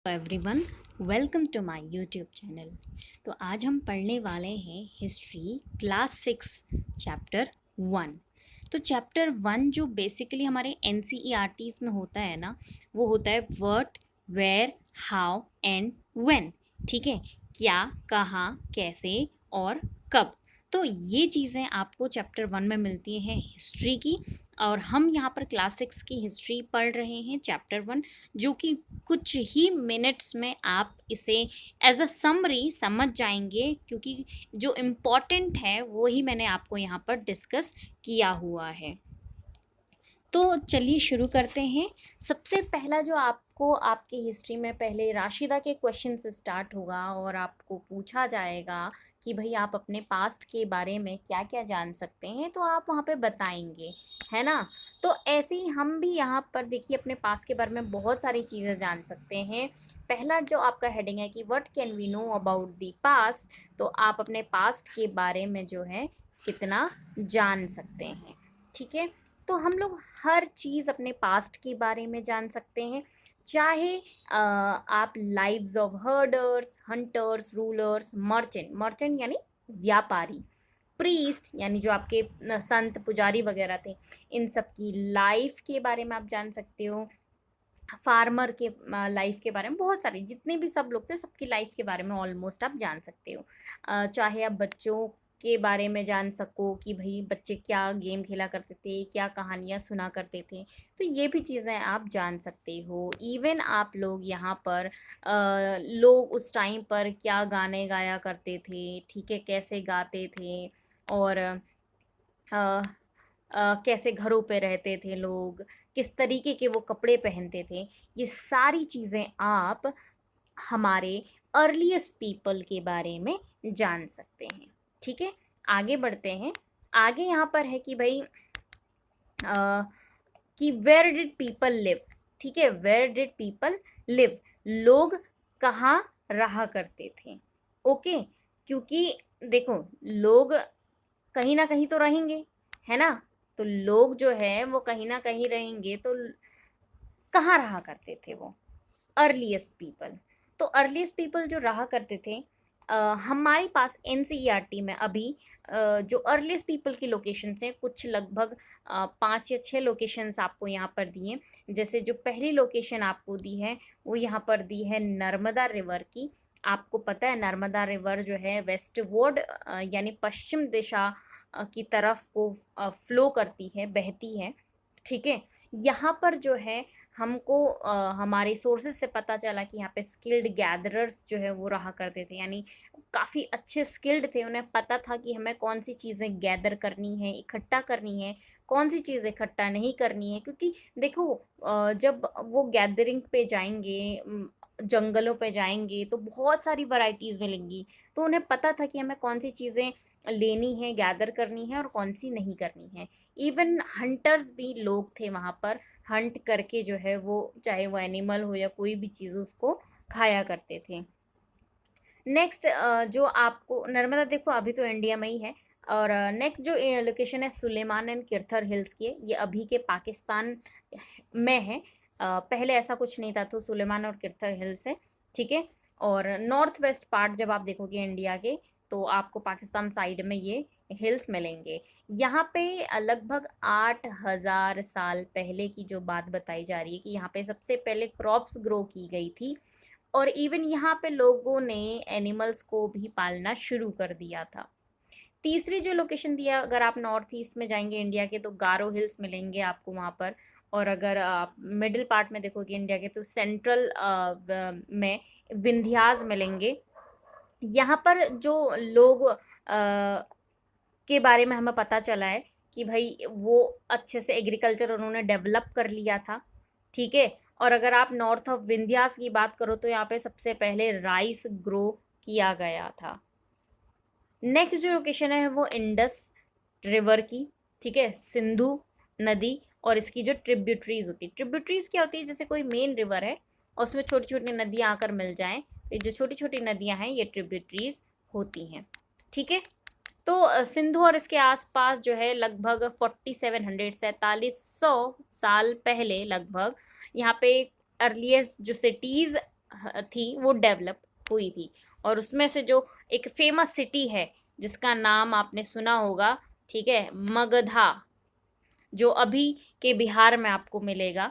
Everyone, welcome to my YouTube channel. तो आज हम पढ़ने वाले हैं हिस्ट्री क्लास 6 चैप्टर 1। तो चैप्टर 1 जो बेसिकली हमारे एनसीईआरटीज में होता है ना, वो होता है what, where, how and when. ठीक है, क्या, कहाँ, कैसे और कब। तो ये चीज़ें आपको चैप्टर 1 में मिलती हैं हिस्ट्री की, और हम यहाँ पर क्लास 6 की हिस्ट्री पढ़ रहे हैं चैप्टर 1, जो कि कुछ ही मिनट्स में आप इसे एज अ समरी समझ जाएंगे, क्योंकि जो इम्पॉर्टेंट है वो ही मैंने आपको यहाँ पर डिस्कस किया हुआ है। तो चलिए शुरू करते हैं। सबसे पहला जो आपको आपकी हिस्ट्री में पहले राशिदा के क्वेश्चन से स्टार्ट होगा और आपको पूछा जाएगा कि भाई आप अपने पास्ट के बारे में क्या क्या जान सकते हैं, तो आप वहाँ पे बताएंगे, है ना। तो ऐसे ही हम भी यहाँ पर देखिए अपने पास्ट के बारे में बहुत सारी चीज़ें जान सकते हैं। पहला जो आपका हेडिंग है कि what can we know about the past, तो आप अपने पास्ट के बारे में जो है कितना जान सकते हैं। ठीक है, तो हम लोग हर चीज़ अपने पास्ट के बारे में जान सकते हैं, चाहे आप lives of herders, hunters, rulers, merchant, merchant यानी व्यापारी, प्रीस्ट यानी जो आपके संत पुजारी वगैरह थे, इन सब की लाइफ के बारे में आप जान सकते हो। फार्मर के लाइफ के बारे में, बहुत सारे जितने भी सब लोग थे सबकी लाइफ के बारे में ऑलमोस्ट आप जान सकते हो। चाहे आप बच्चों के बारे में जान सको कि भाई बच्चे क्या गेम खेला करते थे, क्या कहानियाँ सुना करते थे, तो ये भी चीज़ें आप जान सकते हो। इवन आप लोग यहाँ पर लोग उस टाइम पर क्या गाने गाया करते थे, ठीक है, कैसे गाते थे, और कैसे घरों पे रहते थे लोग, किस तरीके के वो कपड़े पहनते थे, ये सारी चीज़ें आप हमारे अर्लीस्ट पीपल के बारे में जान सकते हैं। ठीक है, आगे बढ़ते हैं। आगे यहाँ पर है कि भाई कि वेयर डिड पीपल लिव। ठीक है, वेयर डिड पीपल लिव, लोग कहाँ रहा करते थे। ओके, क्योंकि देखो लोग कहीं ना कहीं तो रहेंगे, है ना। तो लोग जो है वो कहीं ना कहीं रहेंगे, तो कहाँ रहा करते थे वो अर्लीस्ट पीपल। तो अर्लीस्ट पीपल जो रहा करते थे, हमारे पास एनसीईआरटी में अभी जो अर्लीस्ट पीपल की लोकेशंस हैं, कुछ लगभग 5 या 6 लोकेशंस आपको यहाँ पर दी हैं। जैसे जो पहली लोकेशन आपको दी है वो यहाँ पर दी है नर्मदा रिवर की। आपको पता है नर्मदा रिवर जो है वेस्टवर्ड यानी पश्चिम दिशा की तरफ को फ्लो करती है, बहती है। ठीक है, यहाँ पर जो है हमको हमारे सोर्सेज से पता चला कि यहाँ पे स्किल्ड गैदरर्स जो है वो रहा करते थे, यानी काफ़ी अच्छे स्किल्ड थे। उन्हें पता था कि हमें कौन सी चीज़ें गैदर करनी है, इकट्ठा करनी है, कौन सी चीज़ इकट्ठा नहीं करनी है। क्योंकि देखो जब वो गैदरिंग पे जाएंगे, जंगलों पे जाएंगे, तो बहुत सारी वैरायटीज़ मिलेंगी। तो उन्हें पता था कि हमें कौन सी चीज़ें लेनी है, गैदर करनी है और कौन सी नहीं करनी है। इवन हंटर्स भी लोग थे वहाँ पर, हंट करके जो है वो चाहे वो एनिमल हो या कोई भी चीज़ उसको खाया करते थे। नेक्स्ट जो आपको नर्मदा देखो अभी तो इंडिया में ही है। और नेक्स्ट जो लोकेशन है सुलेमान एंड किरथर हिल्स की है, ये अभी के पाकिस्तान में है। पहले ऐसा कुछ नहीं था, तो सुलेमान और किरथर हिल्स है। ठीक है, और नॉर्थ वेस्ट पार्ट जब आप देखोगे इंडिया के, तो आपको पाकिस्तान साइड में ये हिल्स मिलेंगे। यहाँ पे लगभग 8,000 साल पहले की जो बात बताई जा रही है कि यहाँ पे सबसे पहले क्रॉप्स ग्रो की गई थी, और इवन यहाँ पे लोगों ने एनिमल्स को भी पालना शुरू कर दिया था। तीसरी जो लोकेशन दिया, अगर आप नॉर्थ ईस्ट में जाएंगे इंडिया के, तो गारो हिल्स मिलेंगे आपको वहाँ पर। और अगर आप मिडिल पार्ट में देखोगे इंडिया के, तो सेंट्रल में विंध्यास मिलेंगे। यहाँ पर जो लोग के बारे में हमें पता चला है कि भाई वो अच्छे से एग्रीकल्चर उन्होंने डेवलप कर लिया था। ठीक है, और अगर आप नॉर्थ ऑफ विंध्यास की बात करो, तो यहाँ पे सबसे पहले राइस ग्रो किया गया था। नेक्स्ट जो लोकेशन है वो इंडस रिवर की। ठीक है, सिंधु नदी और इसकी जो ट्रिब्यूटरीज होती है। ट्रिब्यूटरीज क्या होती है, जैसे कोई मेन रिवर है और उसमें छोटी छोटी नदियाँ आकर मिल जाएं, तो ये जो छोटी छोटी नदियाँ हैं ये ट्रिब्यूटरीज होती हैं। ठीक है, तो सिंधु और इसके आसपास जो है लगभग 4700 साल पहले लगभग यहाँ पे अर्लीस्ट जो सिटीज़ थी वो डेवलप हुई थी। और उसमें से जो एक फेमस सिटी है जिसका नाम आपने सुना होगा, ठीक है, मगधा, जो अभी के बिहार में आपको मिलेगा,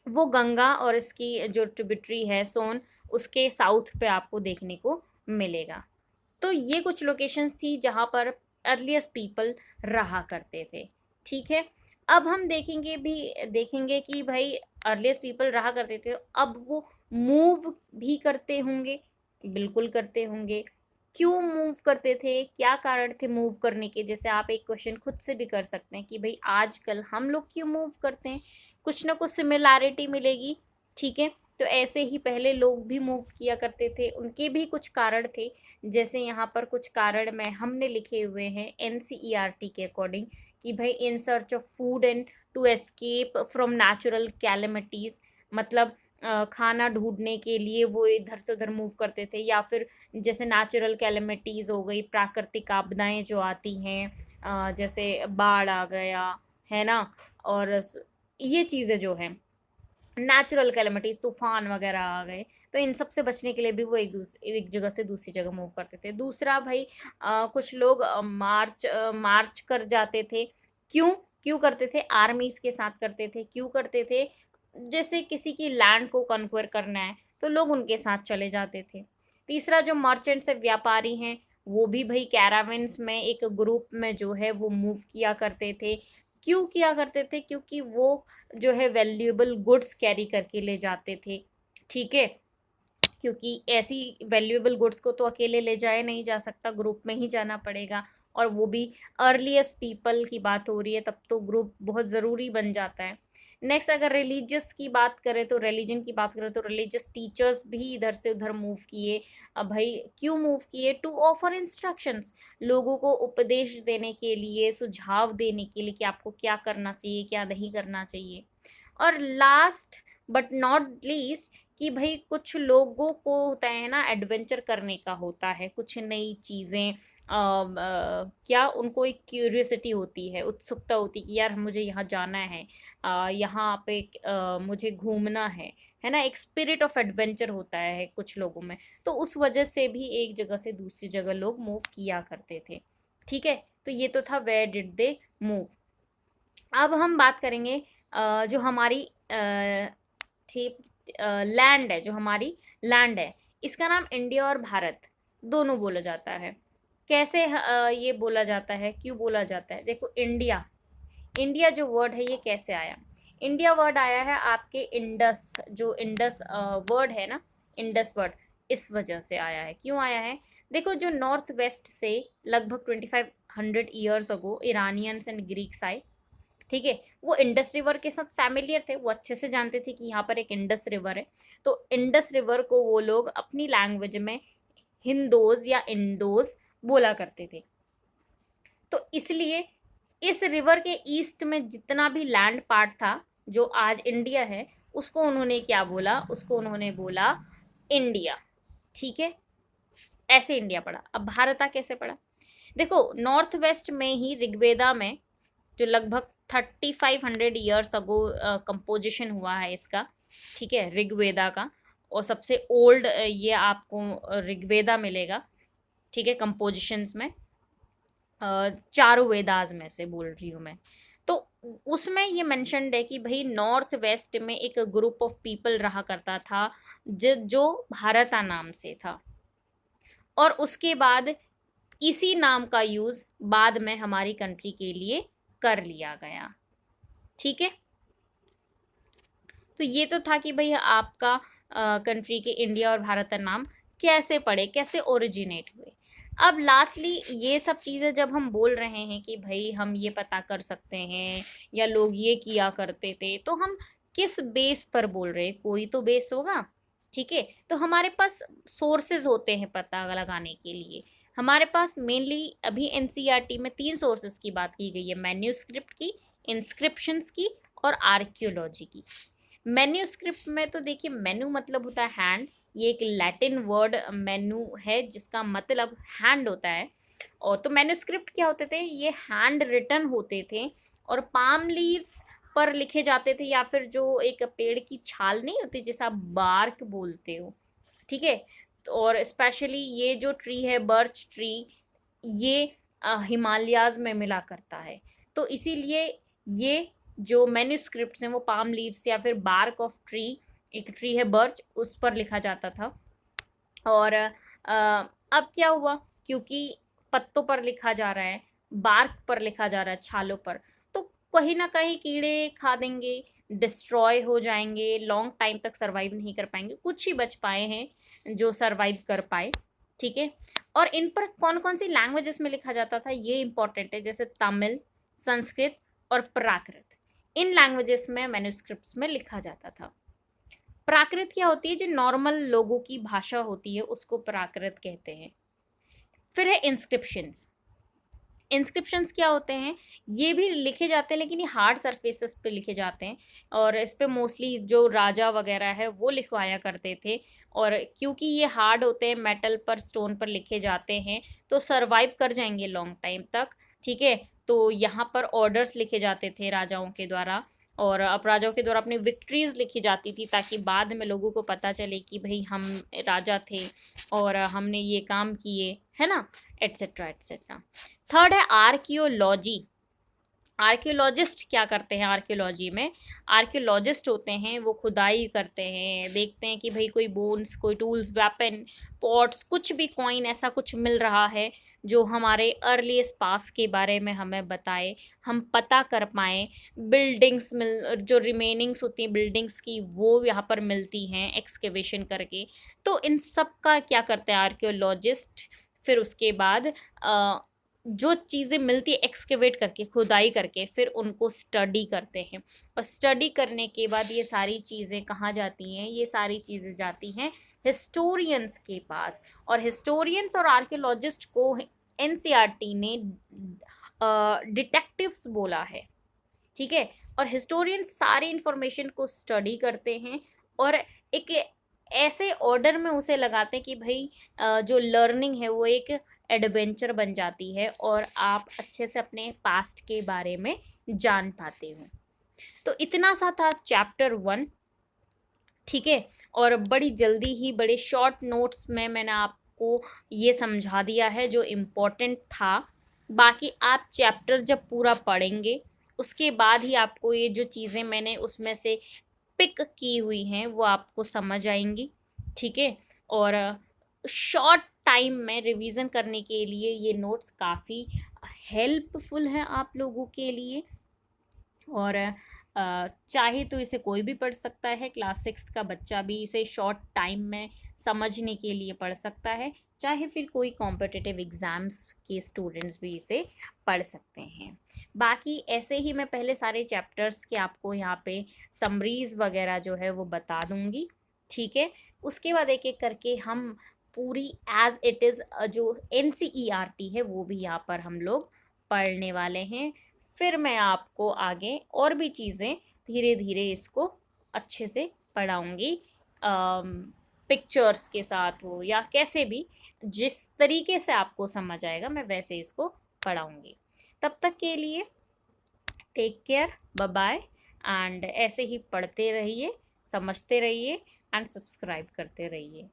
वो गंगा और इसकी जो ट्रिब्यूटरी है सोन, उसके साउथ पे आपको देखने को मिलेगा। तो ये कुछ लोकेशंस थी जहाँ पर अर्लीस्ट पीपल रहा करते थे। ठीक है, अब हम देखेंगे कि भाई अर्लीस्ट पीपल रहा करते थे, अब वो मूव भी करते होंगे, बिल्कुल करते होंगे। क्यों मूव करते थे, क्या कारण थे मूव करने के? जैसे आप एक क्वेश्चन खुद से भी कर सकते हैं कि भाई आजकल हम लोग क्यों मूव करते हैं, कुछ ना कुछ सिमिलैरिटी मिलेगी। ठीक है, तो ऐसे ही पहले लोग भी मूव किया करते थे, उनके भी कुछ कारण थे। जैसे यहाँ पर कुछ कारण में हमने लिखे हुए हैं एनसीईआरटी के अकॉर्डिंग, कि भाई in search of food and to escape from natural calamities, मतलब खाना ढूंढने के लिए वो इधर से उधर मूव करते थे, या फिर जैसे नेचुरल कैलेमिटीज़ हो गई, प्राकृतिक आपदाएं जो आती हैं, जैसे बाढ़ आ गया, है ना, और ये चीज़ें जो हैं नेचुरल कैलेमिटीज, तूफान वगैरह आ गए, तो इन सब से बचने के लिए भी वो एक जगह से दूसरी जगह मूव करते थे। दूसरा भाई कुछ लोग मार्च कर जाते थे। क्यों क्यों करते थे? आर्मीज के साथ करते थे। क्यों करते थे? जैसे किसी की लैंड को कन्क्वेयर करना है तो लोग उनके साथ चले जाते थे। तीसरा जो मर्चेंट्स है, व्यापारी हैं, वो भी भाई कैरावेन्स में एक ग्रुप में जो है वो मूव किया करते थे। क्यों किया करते थे? क्योंकि वो जो है वैल्यूएबल गुड्स कैरी करके ले जाते थे। ठीक है, क्योंकि ऐसी वैल्यूएबल गुड्स को तो अकेले ले जाया नहीं जा सकता, ग्रुप में ही जाना पड़ेगा, और वो भी अर्लीस्ट पीपल की बात हो रही है, तब तो ग्रुप बहुत ज़रूरी बन जाता है। नेक्स्ट, अगर रिलीजियस की बात करें तो रिलीजन की बात करें तो रिलीजियस टीचर्स भी इधर से उधर मूव किए। अब भाई क्यों मूव किए? टू ऑफर इंस्ट्रक्शंस, लोगों को उपदेश देने के लिए, सुझाव देने के लिए कि आपको क्या करना चाहिए, क्या नहीं करना चाहिए। और लास्ट बट नॉट लीस्ट, कि भाई कुछ लोगों को होता है ना, एडवेंचर करने का होता है, कुछ नई चीज़ें, क्या उनको एक क्यूरियोसिटी होती है, उत्सुकता होती है कि यार मुझे यहाँ जाना है, यहाँ पे मुझे घूमना है ना, एक स्पिरिट ऑफ एडवेंचर होता है कुछ लोगों में। तो उस वजह से भी एक जगह से दूसरी जगह लोग मूव किया करते थे। ठीक है, तो ये तो था वेयर डिड दे मूव। अब हम बात करेंगे जो हमारी ठीक लैंड है, जो हमारी लैंड है, इसका नाम इंडिया और भारत दोनों बोला जाता है। कैसे ये बोला जाता है, क्यों बोला जाता है? देखो, इंडिया, इंडिया जो वर्ड है ये कैसे आया? इंडिया वर्ड आया है आपके इंडस, जो इंडस वर्ड है ना, इंडस वर्ड, इस वजह से आया है। क्यों आया है? देखो, जो नॉर्थ वेस्ट से लगभग 2500 years ago Iranians and Greeks आए। ठीक है, वो इंडस रिवर के साथ फैमिलियर थे, वो अच्छे से जानते थे कि यहाँ पर एक इंडस रिवर है। तो इंडस रिवर को वो लोग अपनी लैंग्वेज में हिंदोज या इंडोज बोला करते थे। तो इसलिए इस रिवर के ईस्ट में जितना भी लैंड पार्ट था, जो आज इंडिया है, उसको उन्होंने क्या बोला? उसको उन्होंने बोला इंडिया। ठीक है, ऐसे इंडिया पड़ा। अब भारत कैसे पड़ा? देखो, नॉर्थ वेस्ट में ही ऋग्वेदा में, जो लगभग 3500 ईयर्स अगो कंपोजिशन हुआ है इसका, ठीक है, ऋग्वेदा का, और सबसे ओल्ड ये आपको ऋग्वेदा मिलेगा। ठीक है, कंपोजिशंस में चारों वेदास में से बोल रही हूँ मैं। तो उसमें ये मेंशन्ड है कि भाई नॉर्थ वेस्ट में एक ग्रुप ऑफ पीपल रहा करता था, जो भारता नाम से था, और उसके बाद इसी नाम का यूज बाद में हमारी कंट्री के लिए कर लिया गया। ठीक है, तो ये तो था कि भाई आपका कंट्री के इंडिया और भारत का नाम कैसे पड़े, कैसे ओरिजिनेट हुए। अब लास्टली ये सब चीज़ें जब हम बोल रहे हैं कि भाई हम ये पता कर सकते हैं या लोग ये किया करते थे, तो हम किस बेस पर बोल रहे हैं? कोई तो बेस होगा। ठीक है, तो हमारे पास सोर्सेज होते हैं पता लगाने के लिए। हमारे पास मेनली अभी एनसीईआरटी में 3 सोर्सेज की बात की गई है: मैन्यूस्क्रिप्ट की, इंस्क्रिप्शंस की, और आर्कियोलॉजी की। मैन्यूस्क्रिप्ट में तो देखिए, मेन्यू मतलब होता है हैंड, ये एक लैटिन वर्ड मेन्यू है जिसका मतलब हैंड होता है। और तो मैन्यूस्क्रिप्ट क्या होते थे? ये हैंड रिटन होते थे, और पाम लीव्स, पर लिखे जाते थे, या फिर जो एक पेड़ की छाल नहीं होती जिसे आप बार्क बोलते हो, ठीक है। और स्पेशली ये जो ट्री है बर्च ट्री, ये हिमालयाज में मिला करता है। तो इसीलिए ये जो मैन्युस्क्रिप्ट्स हैं वो पाम लीव्स या फिर बार्क ऑफ ट्री, एक ट्री है बर्च, उस पर लिखा जाता था। और अब क्या हुआ, क्योंकि पत्तों पर लिखा जा रहा है, बार्क पर लिखा जा रहा है, छालों पर, तो कहीं ना कहीं कीड़े खा देंगे, डिस्ट्रॉय हो जाएंगे, लॉन्ग टाइम तक सरवाइव नहीं कर पाएंगे। कुछ ही बच पाए हैं जो सरवाइव कर पाए, ठीक है। और इन पर कौन कौन सी लैंग्वेजेस में लिखा जाता था ये इंपॉर्टेंट है, जैसे तमिल, संस्कृत और प्राकृत। इन लैंग्वेजेस में मैन्युस्क्रिप्ट्स में लिखा जाता था। प्राकृत क्या होती है, जो नॉर्मल लोगों की भाषा होती है उसको प्राकृत कहते हैं। फिर है इंस्क्रिप्शंस। इंस्क्रिप्शंस क्या होते हैं, ये भी लिखे जाते हैं लेकिन ये हार्ड सरफेसेस पे लिखे जाते हैं, और इस पे मोस्टली जो राजा वगैरह है वो लिखवाया करते थे। और क्योंकि ये हार्ड होते हैं, मेटल पर, स्टोन पर लिखे जाते हैं, तो सरवाइव कर जाएंगे लॉन्ग टाइम तक, ठीक है। तो यहाँ पर ऑर्डर्स लिखे जाते थे राजाओं के द्वारा, और अब राजाओं के द्वारा अपनी विक्ट्रीज लिखी जाती थी, ताकि बाद में लोगों को पता चले कि भाई हम राजा थे और हमने ये काम किए, है ना, एट्सेट्रा एट्सेट्रा। थर्ड है आर्कियोलॉजी। आर्कियोलॉजिस्ट क्या करते हैं आर्कियोलॉजी में, आर्कियोलॉजिस्ट होते हैं वो खुदाई करते हैं, देखते हैं कि भाई कोई बोन्स, कोई टूल्स, वेपन, पॉट्स, कुछ भी कॉइन ऐसा कुछ मिल रहा है जो हमारे अर्लीस्ट पास के बारे में हमें बताए, हम पता कर पाएँ। बिल्डिंग्स मिल, जो रिमेनिंग्स होती हैं बिल्डिंग्स की, वो यहाँ पर मिलती हैं एक्सकेवेशन करके। तो इन सब का क्या करते हैं आर्कियोलॉजिस्ट, फिर उसके बाद जो चीज़ें मिलती है एक्सकेवेट करके, खुदाई करके, फिर उनको स्टडी करते हैं। और स्टडी करने के बाद ये सारी चीज़ें कहाँ जाती हैं, ये सारी चीज़ें जाती हैं हिस्टोरियंस के पास। और हिस्टोरियंस और आर्कियोलॉजिस्ट को एनसीईआरटी ने डिटेक्टिव्स बोला है, ठीक है। और हिस्टोरियन सारी इंफॉर्मेशन को स्टडी करते हैं और एक ऐसे ऑर्डर में उसे लगाते हैं कि भाई जो लर्निंग है वो एक एडवेंचर बन जाती है और आप अच्छे से अपने पास्ट के बारे में जान पाते हो। तो इतना सा था चैप्टर 1, ठीक है। और बड़ी जल्दी ही बड़े शॉर्ट नोट्स में मैंने आपको ये समझा दिया है जो इम्पोर्टेंट था। बाकी आप चैप्टर जब पूरा पढ़ेंगे उसके बाद ही आपको ये जो चीज़ें मैंने उसमें से पिक की हुई हैं वो आपको समझ आएंगी, ठीक है। और शॉर्ट टाइम में रिवीजन करने के लिए ये नोट्स काफ़ी हेल्पफुल हैं आप लोगों के लिए। और चाहे तो इसे कोई भी पढ़ सकता है, क्लास 6 का बच्चा भी इसे शॉर्ट टाइम में समझने के लिए पढ़ सकता है, चाहे फिर कोई कॉम्पिटिटिव एग्ज़ाम्स के स्टूडेंट्स भी इसे पढ़ सकते हैं। बाकी ऐसे ही मैं पहले सारे चैप्टर्स के आपको यहाँ पे समरीज़ वगैरह जो है वो बता दूँगी, ठीक है। उसके बाद एक एक करके हम पूरी एज इट इज़ जो NCERT है वो भी यहाँ पर हम लोग पढ़ने वाले हैं। फिर मैं आपको आगे और भी चीज़ें धीरे धीरे इसको अच्छे से पढ़ाऊँगी, पिक्चर्स के साथ हो या कैसे भी, जिस तरीके से आपको समझ आएगा मैं वैसे इसको पढ़ाऊँगी। तब तक के लिए take care, bye bye. And ऐसे ही पढ़ते रहिए, समझते रहिए एंड सब्सक्राइब करते रहिए।